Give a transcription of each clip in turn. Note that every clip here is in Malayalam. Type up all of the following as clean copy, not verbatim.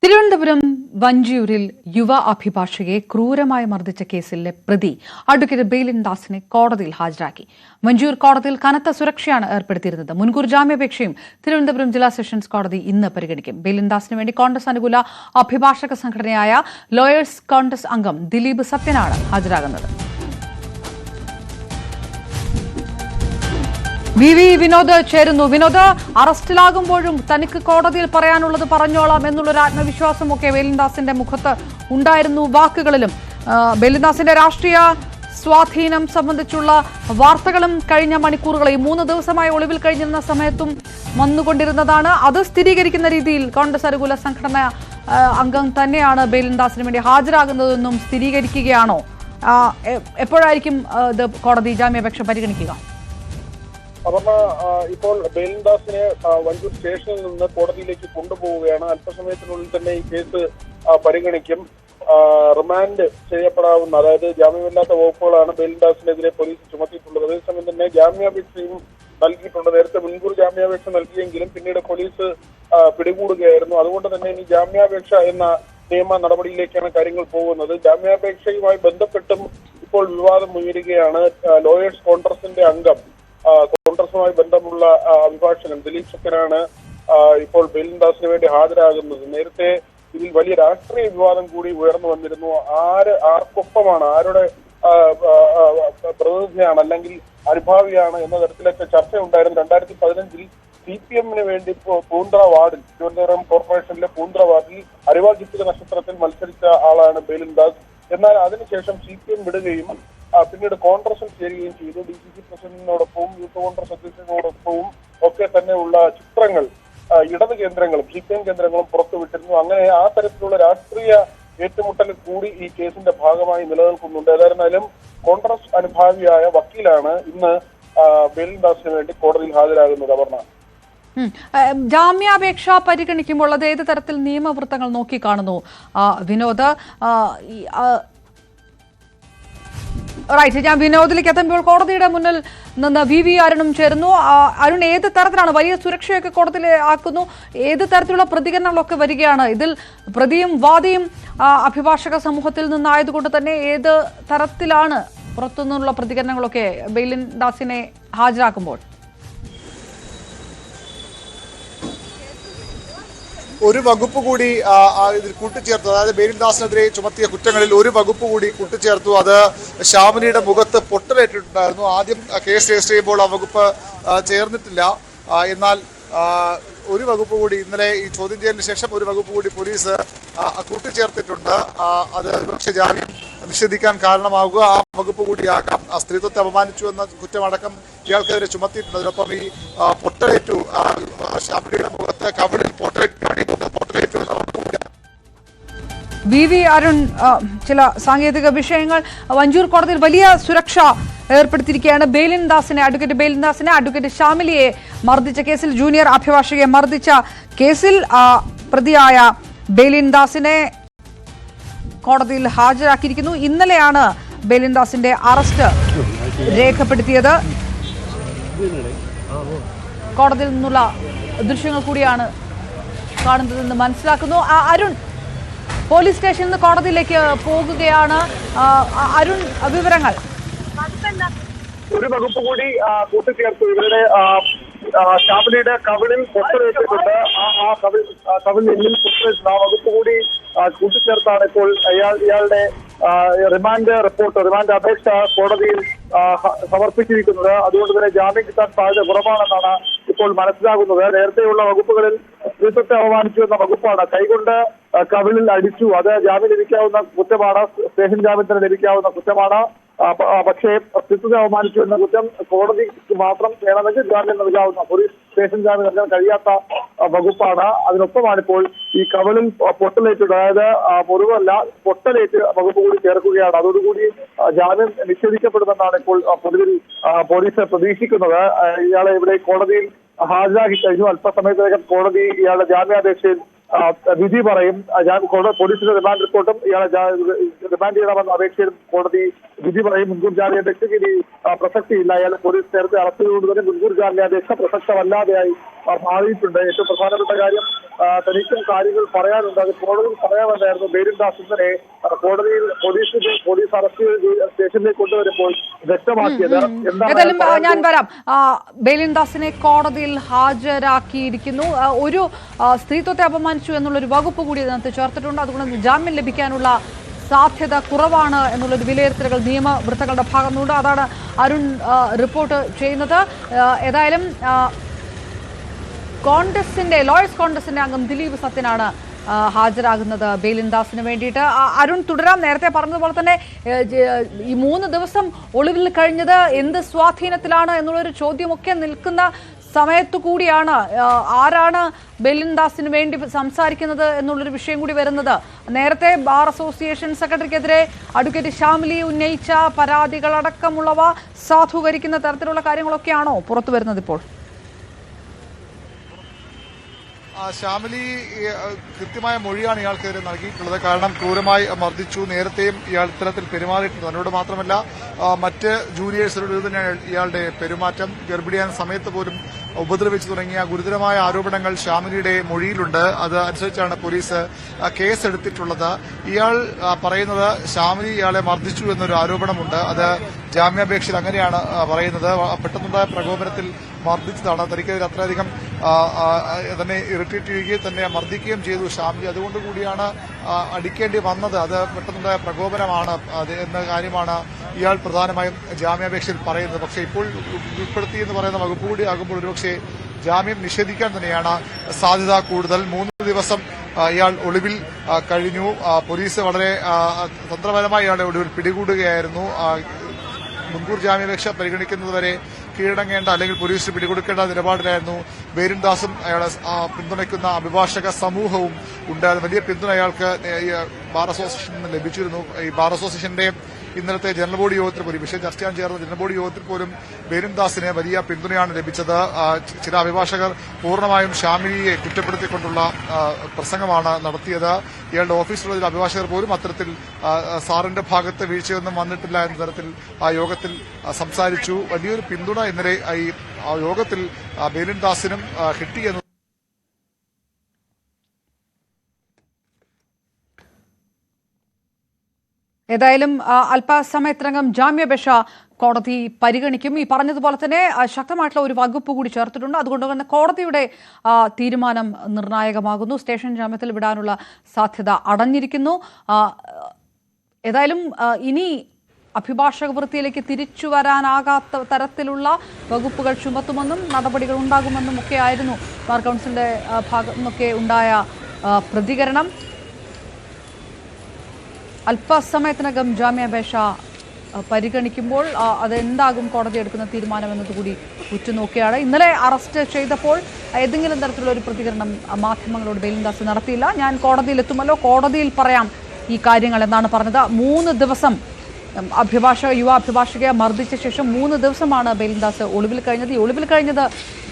തിരുവനന്തപുരം വഞ്ചിയൂരിൽ യുവ അഭിഭാഷകയെ ക്രൂരമായി മർദ്ദിച്ച കേസിലെ പ്രതി അഡ്വക്കേറ്റ് ബെയിലിൻ ദാസിനെ കോടതിയിൽ ഹാജരാക്കി. വഞ്ചിയൂർ കോടതിയിൽ കനത്ത സുരക്ഷയാണ് ഏർപ്പെടുത്തിയിരുന്നത്. മുൻകൂർ ജാമ്യാപേക്ഷയും തിരുവനന്തപുരം ജില്ലാ സെഷൻസ് കോടതി ഇന്ന് പരിഗണിക്കും. ബെയിലിൻ ദാസിന് വേണ്ടി കോൺഗ്രസ് അനുകൂല അഭിഭാഷക സംഘടനയായ ലോയേഴ്സ് കോൺഗ്രസ് അംഗം ദിലീപ് സത്യനാണ് ഹാജരാകുന്നത്. വിനോദ് ചേരുന്നു. വിനോദ്, അറസ്റ്റിലാകുമ്പോഴും തനിക്ക് കോടതിയിൽ പറയാനുള്ളത് പറഞ്ഞോളാം എന്നുള്ളൊരു ആത്മവിശ്വാസമൊക്കെ ബെയിലിൻദാസിന്റെ മുഖത്ത് ഉണ്ടായിരുന്നു. വാക്കുകളിലും ബെയിലിൻദാസിന്റെ രാഷ്ട്രീയ സ്വാധീനം സംബന്ധിച്ചുള്ള വാർത്തകളും കഴിഞ്ഞ മണിക്കൂറുകളിൽ 3 ദിവസമായി ഒളിവിൽ കഴിഞ്ഞിരുന്ന സമയത്തും വന്നുകൊണ്ടിരുന്നതാണ്. അത് സ്ഥിരീകരിക്കുന്ന രീതിയിൽ കോൺഗ്രസ് അനുകൂല സംഘടന അംഗം തന്നെയാണ് ബെയിലിൻദാസിന് വേണ്ടി ഹാജരാകുന്നതെന്നും സ്ഥിരീകരിക്കുകയാണോ? എപ്പോഴായിരിക്കും ഇത് കോടതി ജാമ്യാപേക്ഷ പരിഗണിക്കുക? അപർണ, ഇപ്പോൾ ബെയിലിൻദാസിനെ വഞ്ചൂർ സ്റ്റേഷനിൽ നിന്ന് കോടതിയിലേക്ക് കൊണ്ടുപോവുകയാണ്. അല്പസമയത്തിനുള്ളിൽ തന്നെ ഈ കേസ് പരിഗണിക്കും. റിമാൻഡ് ചെയ്യപ്പെടാവുന്ന, അതായത് ജാമ്യമില്ലാത്ത വകുപ്പുകളാണ് ബെയിലിൻദാസിനെതിരെ പോലീസ് ചുമത്തിയിട്ടുള്ളത്. അതേസമയം തന്നെ ജാമ്യാപേക്ഷയും നൽകിയിട്ടുണ്ട്. നേരത്തെ മുൻകൂർ ജാമ്യാപേക്ഷ നൽകിയെങ്കിലും പിന്നീട് പോലീസ് പിടികൂടുകയായിരുന്നു. അതുകൊണ്ട് തന്നെ ഇനി ജാമ്യാപേക്ഷ എന്ന നിയമ നടപടിയിലേക്കാണ് കാര്യങ്ങൾ പോകുന്നത്. ജാമ്യാപേക്ഷയുമായി ബന്ധപ്പെട്ടും ഇപ്പോൾ വിവാദം ഉയരുകയാണ്. ലോയേഴ്സ് കോൺഗ്രസിന്റെ അംഗം, കോൺഗ്രസുമായി ബന്ധമുള്ള അഭിഭാഷകൻ ദിലീപ് സത്യനാണ് ഇപ്പോൾ ബെയിലിൻദാസിന് വേണ്ടി ഹാജരാകുന്നത്. നേരത്തെ ഇതിൽ വലിയ രാഷ്ട്രീയ വിവാദം കൂടി ഉയർന്നു വന്നിരുന്നു. ആർക്കൊപ്പമാണ്, ആരുടെ പ്രതിനിധിയാണ് അല്ലെങ്കിൽ അനുഭാവിയാണ് എന്ന തരത്തിലൊക്കെ ചർച്ചയുണ്ടായിരുന്നു. 2015 CPM-ന് വേണ്ടി പൂന്ത്ര വാർഡിൽ, തിരുവനന്തപുരം കോർപ്പറേഷനിലെ പൂന്ത്ര വാർഡിൽ അരിവാൾ ജിത്തിക നക്ഷത്രത്തിൽ മത്സരിച്ച ആളാണ് ബെയിലിൻദാസ്. എന്നാൽ അതിനുശേഷം CPM വിടുകയും പിന്നീട് കോൺഗ്രസിൽ ചേരുകയും ചെയ്തു. DCC പ്രസിഡന്റിനോടൊപ്പവും യൂത്ത് കോൺഗ്രസ് അധ്യക്ഷനോടൊപ്പവും ഒക്കെ തന്നെയുള്ള ചിത്രങ്ങൾ ഇടത് കേന്ദ്രങ്ങളും CPM കേന്ദ്രങ്ങളും പുറത്തുവിട്ടിരുന്നു. അങ്ങനെ ആ തരത്തിലുള്ള രാഷ്ട്രീയ ഏറ്റുമുട്ടൽ കൂടി ഈ കേസിന്റെ ഭാഗമായി നിലനിൽക്കുന്നുണ്ട്. ഏതായിരുന്നാലും കോൺഗ്രസ് അനുഭാവിയായ വക്കീലാണ് ഇന്ന് ബെയിലിൻദാസിന് വേണ്ടി കോടതിയിൽ ഹാജരാകുന്നത്. അപർണ, ജാമ്യാപേക്ഷ പരിഗണിക്കുമ്പോൾ അത് ഏത് തരത്തിൽ നിയമവൃത്തങ്ങൾ നോക്കിക്കാണുന്നു വിനോദ്? റൈറ്റ്, ഞാൻ വിനോദിലേക്ക് എത്തുമ്പോൾ കോടതിയുടെ മുന്നിൽ നിന്ന് വി അരുണും ചേരുന്നു. അരുൺ, ഏത് തരത്തിലാണ്, വലിയ സുരക്ഷയൊക്കെ കോടതിയിൽ ആക്കുന്നു, ഏത് തരത്തിലുള്ള പ്രതികരണങ്ങളൊക്കെ വരികയാണ്? ഇതിൽ പ്രതിയും വാദിയും അഭിഭാഷക സമൂഹത്തിൽ നിന്നായതുകൊണ്ട് തന്നെ ഏത് തരത്തിലാണ് പുറത്തുനിന്നുള്ള പ്രതികരണങ്ങളൊക്കെ ബെയിലിൻദാസിനെ ഹാജരാക്കുമ്പോൾ? ഒരു വകുപ്പ് കൂടി ഇതിൽ കൂട്ടിച്ചേർത്തു. അതായത് ബെയിലിൻദാസിനെതിരെ ചുമത്തിയ കുറ്റങ്ങളിൽ ഒരു വകുപ്പ് കൂടി കൂട്ടിച്ചേർത്തു. അത് ശ്യാമിനിയുടെ മുഖത്ത് പൊട്ടലേറ്റിട്ടുണ്ടായിരുന്നു. ആദ്യം കേസ് രജിസ്റ്റർ ചെയ്യുമ്പോൾ ആ വകുപ്പ് ചേർന്നിട്ടില്ല. എന്നാൽ ഒരു വകുപ്പ് കൂടി ഇന്നലെ ഈ ചോദ്യം ചെയ്യലിന് ശേഷം ഒരു വകുപ്പ് കൂടി പോലീസ് കൂട്ടിച്ചേർത്തിട്ടുണ്ട്. അത് പക്ഷേ ജാമ്യം നിഷേധിക്കാൻ കാരണമാകുക ആ വകുപ്പ് കൂടിയാകാം. സ്ത്രീത്വത്തെ അപമാനിച്ചു എന്ന കുറ്റമടക്കം ഇയാൾക്കെതിരെ ചുമത്തിയിട്ടുണ്ട്. അതിനൊപ്പം ഈ പൊട്ടലേറ്റു, ശ്യാമിനിയുടെ മുഖത്ത് കവിളിൽ പൊട്ടലേറ്റു. വി അരുൺ, ചില സാങ്കേതിക വിഷയങ്ങൾ. വഞ്ചൂർ കോടതിയിൽ വലിയ സുരക്ഷ ഏർപ്പെടുത്തിയിരിക്കുകയാണ്. അഡ്വക്കേറ്റ് ബെയിലിൻദാസിനെ, അഡ്വക്കേറ്റ് ഷാമിലിയെ മർദ്ദിച്ച കേസിൽ, ജൂനിയർ അഭിഭാഷകയെ മർദ്ദിച്ച കേസിൽ പ്രതിയായ ബെയിലിൻദാസിനെ കോടതിയിൽ ഹാജരാക്കിയിരിക്കുന്നു. ഇന്നലെയാണ് ബെയിലിൻദാസിന്റെ അറസ്റ്റ് രേഖപ്പെടുത്തിയത്. കോടതിയിൽ നിന്നുള്ള ദൃശ്യങ്ങൾ കൂടിയാണ് കാണുന്നതെന്ന് മനസ്സിലാക്കുന്നു. അരുൺ, പോലീസ് സ്റ്റേഷനിൽ നിന്ന് കോടതിയിലേക്ക് പോകുകയാണ്. അരുൺ, വിവരങ്ങൾ. ഒരു വകുപ്പ് കൂടി കൂട്ടിച്ചേർത്തു. ഇവരുടെ ഷാമിനിയുടെ കവിളിൽ പൊട്ടലേറ്റിട്ടുണ്ട്. ആ കവിളിൽ പൊട്ടലേറ്റിട്ടുണ്ട്. ആ വകുപ്പ് കൂടി കൂട്ടിച്ചേർത്താണ് ഇപ്പോൾ ഇയാളുടെ റിമാൻഡ് അപേക്ഷ കോടതിയിൽ സമർപ്പിച്ചിരിക്കുന്നത്. അതുകൊണ്ട് തന്നെ ജാമ്യം കിട്ടാൻ സാധ്യത കുറവാണെന്നാണ് ഇപ്പോൾ മനസ്സിലാകുന്നത്. നേരത്തെയുള്ള വകുപ്പുകളിൽ സ്ത്രീത്വത്തെ അപമാനിച്ചു എന്ന വകുപ്പാണ്. കൈകൊണ്ട് കവിളിൽ അടിച്ചു, അത് ജാമ്യം ലഭിക്കാവുന്ന കുറ്റമാണ്, സ്റ്റേഷൻ ജാമ്യത്തിന് ലഭിക്കാവുന്ന കുറ്റമാണ്. പക്ഷേ സ്ത്രീത്വത്തെ അപമാനിച്ചു എന്ന കുറ്റം കോടതിക്ക് മാത്രം വേണമെങ്കിൽ ജാമ്യം നൽകാവുന്ന, പോലീസ് സ്റ്റേഷൻ ജാമ്യം നൽകാൻ കഴിയാത്ത വകുപ്പാണ്. അതിനൊപ്പമാണ് ഇപ്പോൾ ഈ കവിളിൽ പൊട്ടലേറ്റ്, അതായത് മുറിവല്ല പൊട്ടലേറ്റ് വകുപ്പ് കൂടി ചേർക്കുകയാണ്. അതോടുകൂടി ജാമ്യം നിഷേധിക്കപ്പെടുമെന്നാണ് ഇപ്പോൾ പൊതുവിൽ പോലീസ് പ്രതീക്ഷിക്കുന്നത്. ഇയാളെ ഇവിടെ കോടതിയിൽ ഹാജരാക്കി കഴിഞ്ഞു. അല്പസമയത്തിനകം കോടതി ഇയാളുടെ ജാമ്യാപേക്ഷയിൽ വിധി പറയും. ഞാൻ പോലീസിന്റെ റിമാൻഡ് റിപ്പോർട്ടും ഇയാളെ റിമാൻഡ് ചെയ്യണമെന്ന അപേക്ഷയിലും കോടതി വിധി പറയും. മുൻകൂർ ജാമ്യാപേക്ഷയ്ക്ക് ഇനി പ്രസക്തിയില്ല. അയാൾ പോലീസ് നേരത്തെ അറസ്റ്റ് ചെയ്തുകൊണ്ട് തന്നെ മുൻകൂർ ജാമ്യാപേക്ഷ പ്രസക്തമല്ലാതെയായി മാറിയിട്ടുണ്ട്. ഏറ്റവും പ്രധാനപ്പെട്ട കാര്യം തനിക്കും കാര്യങ്ങൾ പറയാനുണ്ട്. അത് കോടതിയിൽ പറയാനുണ്ടായിരുന്നു. ബേരിൽദാസ് ഇന്നലെ കോടതിയിൽ പോലീസ് അറസ്റ്റ് സ്റ്റേഷനിലേക്ക് കൊണ്ടുവരുമ്പോൾ വ്യക്തമാക്കിയത് ഏതായാലും ഞാൻ വരാം. ബേലിൻദാസിനെ കോടതിയിൽ ഹാജരാക്കിയിരിക്കുന്നു. ഒരു സ്ത്രീത്വത്തെ അപമാനിച്ചു എന്നുള്ളൊരു വകുപ്പ് കൂടി അതിനകത്ത് ചേർത്തിട്ടുണ്ട്. അതുകൊണ്ട് ജാമ്യം ലഭിക്കാനുള്ള സാധ്യത കുറവാണ് എന്നുള്ളൊരു വിലയിരുത്തലുകൾ നിയമവൃത്തങ്ങളുടെ ഭാഗത്തുനിന്നുണ്ട്. അതാണ് അരുൺ റിപ്പോർട്ട് ചെയ്യുന്നത്. ഏതായാലും ലോയേഴ്സ് കോൺഗ്രസിന്റെ അംഗം ദിലീപ് സത്യനാണ് ഹാജരാകുന്നത് ബേലിൻദാസിന് വേണ്ടിയിട്ട്. അരുൺ തുടരാം. നേരത്തെ പറഞ്ഞതുപോലെ തന്നെ ഈ 3 ദിവസം ഒളിവിൽ കഴിഞ്ഞത് എന്ത് സ്വാധീനത്തിലാണ് എന്നുള്ളൊരു ചോദ്യമൊക്കെ നിൽക്കുന്ന സമയത്തു കൂടിയാണ് ആരാണ് ബേലിൻദാസിന് വേണ്ടി സംസാരിക്കുന്നത് എന്നുള്ളൊരു വിഷയം കൂടി വരുന്നത്. നേരത്തെ ബാർ അസോസിയേഷൻ സെക്രട്ടറിക്കെതിരെ അഡ്വക്കേറ്റ് ശ്യാമിലി ഉന്നയിച്ച പരാതികളടക്കമുള്ളവ സാധൂകരിക്കുന്ന തരത്തിലുള്ള കാര്യങ്ങളൊക്കെയാണോ പുറത്തു വരുന്നത് ഇപ്പോൾ? ശ്യാമിലി കൃത്യമായ മൊഴിയാണ് ഇയാൾക്കെതിരെ നൽകിയിട്ടുള്ളത്. കാരണം ക്രൂരമായി മർദ്ദിച്ചു. നേരത്തെയും ഇയാൾ ഇത്തരത്തിൽ പെരുമാറിയിട്ടുണ്ട്. തന്നോട് മാത്രമല്ല മറ്റ് ജൂനിയേഴ്സിനോട് തന്നെയാണ് ഇയാളുടെ പെരുമാറ്റം. ഗർഭിണിയായ സമയത്ത് പോലും ഉപദ്രവിച്ചു തുടങ്ങിയ ഗുരുതരമായ ആരോപണങ്ങൾ ശ്യാമിലിയുടെ മൊഴിയിലുണ്ട്. അത് അനുസരിച്ചാണ് പോലീസ് കേസെടുത്തിട്ടുള്ളത്. ഇയാൾ പറയുന്നത് ശ്യാമിലി ഇയാളെ മർദ്ദിച്ചു എന്നൊരു ആരോപണമുണ്ട്. അത് ജാമ്യാപേക്ഷയിൽ അങ്ങനെയാണ് പറയുന്നത്. പെട്ടെന്നുണ്ടായ പ്രകോപനത്തിൽ മർദ്ദിച്ചതാണ്. തനിക്കെതിരെ അത്രയധികം തന്നെ ഇറിറ്റേറ്റ് ചെയ്യുകയും തന്നെ മർദ്ദിക്കുകയും ചെയ്തു ശ്യാമിലി. അതുകൊണ്ട് കൂടിയാണ് അടിക്കേണ്ടി വന്നത്. അത് പെട്ടെന്നുണ്ടായ പ്രകോപനമാണ് എന്ന കാര്യമാണ് ഇയാൾ പ്രധാനമായും ജാമ്യാപേക്ഷയിൽ പറയുന്നത്. പക്ഷേ ഇപ്പോൾ ഉൾപ്പെടുത്തി എന്ന് പറയുന്ന വകുപ്പ് കൂടി ആകുമ്പോൾ ഒരുപക്ഷെ ജാമ്യം നിഷേധിക്കാൻ തന്നെയാണ് സാധ്യത കൂടുതൽ. 3 ദിവസം ഇയാൾ ഒളിവിൽ കഴിഞ്ഞു. പോലീസ് വളരെ തന്ത്രപരമായി ഇയാളെ ഒടുവിൽ പിടികൂടുകയായിരുന്നു. മുൻകൂർ ജാമ്യാപേക്ഷ പരിഗണിക്കുന്നതുവരെ കീഴടങ്ങേണ്ട അല്ലെങ്കിൽ പോലീസിന് പിടികൊടുക്കേണ്ട നിലപാടിലായിരുന്നു ബേരിൽദാസും അയാളെ പിന്തുണയ്ക്കുന്ന അഭിഭാഷക സമൂഹവും ഉണ്ടായിരുന്നു. വലിയ പിന്തുണ അയാൾക്ക് ബാർ അസോസിയേഷനിൽ നിന്ന് ലഭിച്ചിരുന്നു. ഈ ബാർ അസോസിയേഷന്റെ ഇന്നലത്തെ ജനറൽ ബോഡി യോഗത്തിൽ പോലും വിഷയം ചർച്ച ചെയ്യാൻ ചേർന്ന ജനറൽ ബോഡി യോഗത്തിൽ പോലും ബേരിൽദാസിന് വലിയ പിന്തുണയാണ് ലഭിച്ചത്. ചില അഭിഭാഷകർ പൂർണ്ണമായും ശ്യാമിലിയെ കുറ്റപ്പെടുത്തിക്കൊണ്ടുള്ള പ്രസംഗമാണ് നടത്തിയത്. ഇയാളുടെ ഓഫീസിലുള്ള ചില അഭിഭാഷകർ പോലും അത്തരത്തിൽ സാറിന്റെ ഭാഗത്ത് വീഴ്ചയൊന്നും വന്നിട്ടില്ല എന്ന തരത്തിൽ ആ യോഗത്തിൽ സംസാരിച്ചു. വലിയൊരു പിന്തുണ ഇന്നലെ ഈ യോഗത്തിൽ ബേരിൽദാസിനും കിട്ടിയെന്ന് ഏതായാലും അല്പസമയത്തിനകം ജാമ്യാപേക്ഷ കോടതി പരിഗണിക്കും. ഈ പറഞ്ഞതുപോലെ തന്നെ ശക്തമായിട്ടുള്ള ഒരു വകുപ്പ് കൂടി ചേർത്തിട്ടുണ്ട്. അതുകൊണ്ട് തന്നെ കോടതിയുടെ തീരുമാനം നിർണായകമാകുന്നു. സ്റ്റേഷൻ ജാമ്യത്തിൽ വിടാനുള്ള സാധ്യത അടഞ്ഞിരിക്കുന്നു. ഏതായാലും ഇനി അഭിഭാഷക വൃത്തിയിലേക്ക് തിരിച്ചു വരാനാകാത്ത തരത്തിലുള്ള വകുപ്പുകൾ ചുമത്തുമെന്നും നടപടികൾ ഉണ്ടാകുമെന്നും ഒക്കെയായിരുന്നു ബാർ കൗൺസിലിന്റെ ഭാഗത്തു നിന്നൊക്കെ ഉണ്ടായ പ്രതികരണം. അല്പസമയത്തിനകം ജാമ്യാപേക്ഷ പരിഗണിക്കുമ്പോൾ അതെന്താകും കോടതി എടുക്കുന്ന തീരുമാനം എന്നതുകൂടി ഉറ്റുനോക്കിയാണ്. ഇന്നലെ അറസ്റ്റ് ചെയ്തപ്പോൾ ഏതെങ്കിലും തരത്തിലുള്ള ഒരു പ്രതികരണം മാധ്യമങ്ങളോട് ബേലിൻദാസ് നടത്തിയില്ല. ഞാൻ കോടതിയിലെത്തുമല്ലോ, കോടതിയിൽ പറയാം ഈ കാര്യങ്ങൾ എന്നാണ് പറഞ്ഞത്. 3 ദിവസം യുവ അഭിഭാഷകയെ മർദ്ദിച്ച ശേഷം 3 ദിവസമാണ് ബേലിൻദാസ് ഒളിവിൽ കഴിഞ്ഞത്. ഈ ഒളിവിൽ കഴിഞ്ഞത്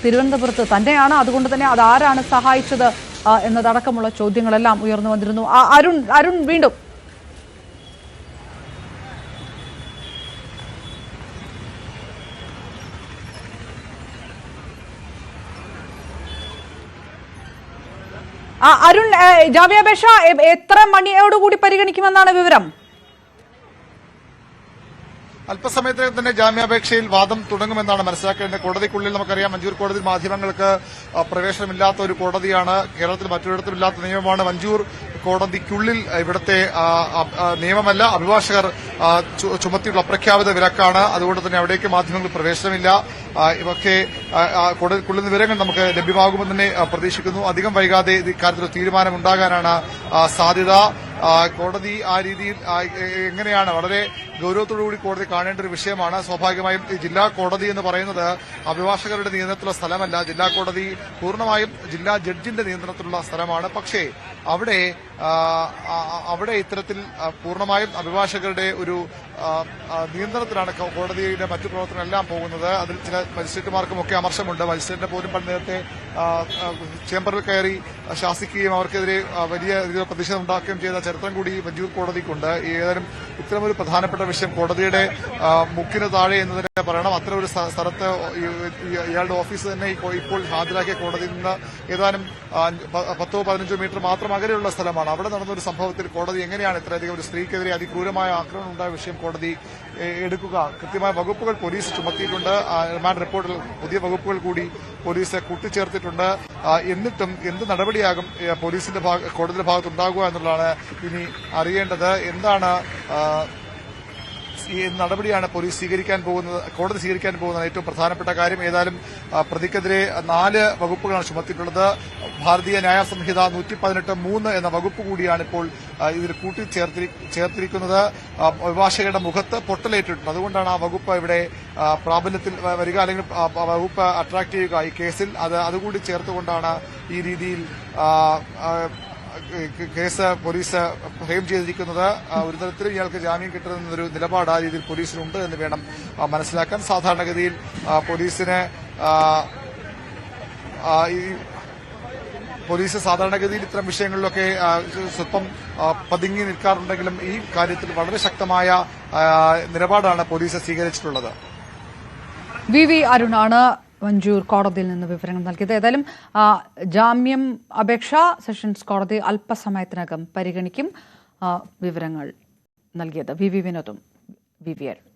തിരുവനന്തപുരത്ത് തന്നെയാണ്. അതുകൊണ്ട് തന്നെ അതാരാണ് സഹായിച്ചത് എന്നതടക്കമുള്ള ചോദ്യങ്ങളെല്ലാം ഉയർന്നു വന്നിരുന്നു. അരുൺ വീണ്ടും അരുൺ, ജാമ്യാപേക്ഷ എത്ര മണിയോടുകൂടി പരിഗണിക്കുമെന്നാണ് വിവരം? അല്പസമയത്തിനകം തന്നെ ജാമ്യാപേക്ഷയിൽ വാദം തുടങ്ങുമെന്നാണ് മനസ്സിലാക്കേണ്ടത്. കോടതിക്കുള്ളിൽ നമുക്കറിയാം മഞ്ചൂർ കോടതി മാധ്യമങ്ങൾക്ക് പ്രവേശനമില്ലാത്ത ഒരു കോടതിയാണ്. കേരളത്തിൽ മറ്റൊരിടത്തും ഇല്ലാത്ത നിയമമാണ് മഞ്ചൂർ കോടതിക്കുള്ളിൽ. ഇവിടുത്തെ നിയമമല്ല, അഭിഭാഷകർ ചുമത്തിയുള്ള അപ്രഖ്യാപിത വിലക്കാണ്. അതുകൊണ്ട് തന്നെ അവിടേക്ക് മാധ്യമങ്ങൾക്ക് പ്രവേശനമില്ല. ഇവയൊക്കെ കോടതിക്കുള്ളിൽ വിവരങ്ങൾ നമുക്ക് ലഭ്യമാകുമെന്ന് തന്നെ പ്രതീക്ഷിക്കുന്നു. അധികം വൈകാതെ ഇക്കാര്യത്തിൽ തീരുമാനമുണ്ടാകാനാണ് സാധ്യത. കോടതി ആ രീതിയിൽ എങ്ങനെയാണ് വളരെ ഗൌരവത്തോടുകൂടി കോടതി കാണേണ്ട ഒരു വിഷയമാണ്. സ്വാഭാവികമായും ഈ ജില്ലാ കോടതി എന്ന് പറയുന്നത് അഭിഭാഷകരുടെ നിയന്ത്രണത്തിലുള്ള സ്ഥലമല്ല. ജില്ലാ കോടതി പൂർണ്ണമായും ജില്ലാ ജഡ്ജിന്റെ നിയന്ത്രണത്തിലുള്ള സ്ഥലമാണ്. പക്ഷേ അവിടെ ഇത്തരത്തിൽ പൂർണ്ണമായും അഭിഭാഷകരുടെ ഒരു നിയന്ത്രണത്തിലാണ് കോടതിയുടെ മറ്റു പ്രവർത്തനങ്ങളെല്ലാം പോകുന്നത്. അതിൽ ചില മജിസ്ട്രേറ്റുമാർക്കും ഒക്കെ അമർശമുണ്ട്. മജിസ്ട്രേറ്റിനെ പോലും നേരത്തെ ചേംബറിൽ കയറി ശാസിക്കുകയും അവർക്കെതിരെ വലിയ രീതിയിൽ പ്രതിഷേധം ഉണ്ടാക്കുകയും ചെയ്ത ചരിത്രം കൂടി വഞ്ചൂർ കോടതിക്കുണ്ട്. ഏതായാലും ഇത്തരമൊരു പ്രധാനപ്പെട്ട വിഷയം കോടതിയുടെ മുക്കിന് താഴെ എന്ന് തന്നെ പറയണം. അത്തരം ഒരു സ്ഥലത്ത് ഇയാളുടെ ഓഫീസ് തന്നെ ഇപ്പോൾ ഹാജരാക്കിയ കോടതിയിൽ നിന്ന് ഏതാനും 10-15 മീറ്റർ മാത്രം അകലെയുള്ള സ്ഥലമാണ്. അവിടെ നടന്ന ഒരു സംഭവത്തിൽ കോടതി എങ്ങനെയാണ് ഇത്രയധികം ഒരു സ്ത്രീക്കെതിരെ അതിക്രൂരമായ ആക്രമണം ഉണ്ടായ വിഷയം കോടതി എടുക്കുക? കൃത്യമായ വകുപ്പുകൾ പോലീസ് ചുമത്തിയിട്ടുണ്ട്. റിമാൻഡ് റിപ്പോർട്ടിൽ പുതിയ വകുപ്പുകൾ കൂടി പോലീസ് കൂട്ടിച്ചേർത്തിട്ടുണ്ട്. എന്നിട്ടും എന്ത് നടപടിയാകും കോടതിയുടെ ഭാഗത്തുണ്ടാകുക എന്നുള്ളതാണ് ഇനി അറിയേണ്ടത്. എന്താണ് ഈ നടപടിയാണ് പോലീസ് കോടതി സ്വീകരിക്കാൻ പോകുന്നത് ഏറ്റവും പ്രധാനപ്പെട്ട കാര്യം. ഏതായാലും പ്രതിക്കെതിരെ 4 വകുപ്പുകളാണ് ചുമത്തിയിട്ടുള്ളത്. ഭാരതീയ ന്യായ സംഹിത 118(3) എന്ന വകുപ്പ് കൂടിയാണ് ഇപ്പോൾ ഇതിൽ കൂട്ടിച്ചേർത്തിരിക്കുന്നത്. അഭിഭാഷകരുടെ മുഖത്ത് പൊട്ടലേറ്റിട്ടുണ്ട്. അതുകൊണ്ടാണ് ആ വകുപ്പ് ഇവിടെ പ്രാബല്യത്തിൽ വരിക, അല്ലെങ്കിൽ വകുപ്പ് അട്രാക്ട് ചെയ്യുക ഈ കേസിൽ. അതുകൂടി ചേർത്തുകൊണ്ടാണ് ഈ രീതിയിൽ കേസ് പോലീസ് ഫ്രെയിം ചെയ്തിരിക്കുന്നത്. ഒരു തരത്തിലും ഇയാൾക്ക് ജാമ്യം കിട്ടുന്നൊരു നിലപാട് ആ രീതിയിൽ പോലീസിനുണ്ട് എന്ന് വേണം മനസ്സിലാക്കാൻ. സാധാരണഗതിയിൽ പോലീസ് സാധാരണഗതിയിൽ ഇത്തരം വിഷയങ്ങളിലൊക്കെ സ്വല്പം പതുങ്ങി നിൽക്കാറുണ്ടെങ്കിലും ഈ കാര്യത്തിൽ വളരെ ശക്തമായ നിലപാടാണ് പോലീസ് സ്വീകരിച്ചിട്ടുള്ളത്. വി അരുണാണ് വഞ്ചൂർ കോടതിയിൽ നിന്ന് വിവരങ്ങൾ നൽകിയത്. ഏതായാലും ജാമ്യം അപേക്ഷ സെഷൻസ് കോടതി അല്പസമയത്തിനകം പരിഗണിക്കും. വിവരങ്ങൾ നൽകിയത് വി വിനോദും വി അരുൺ.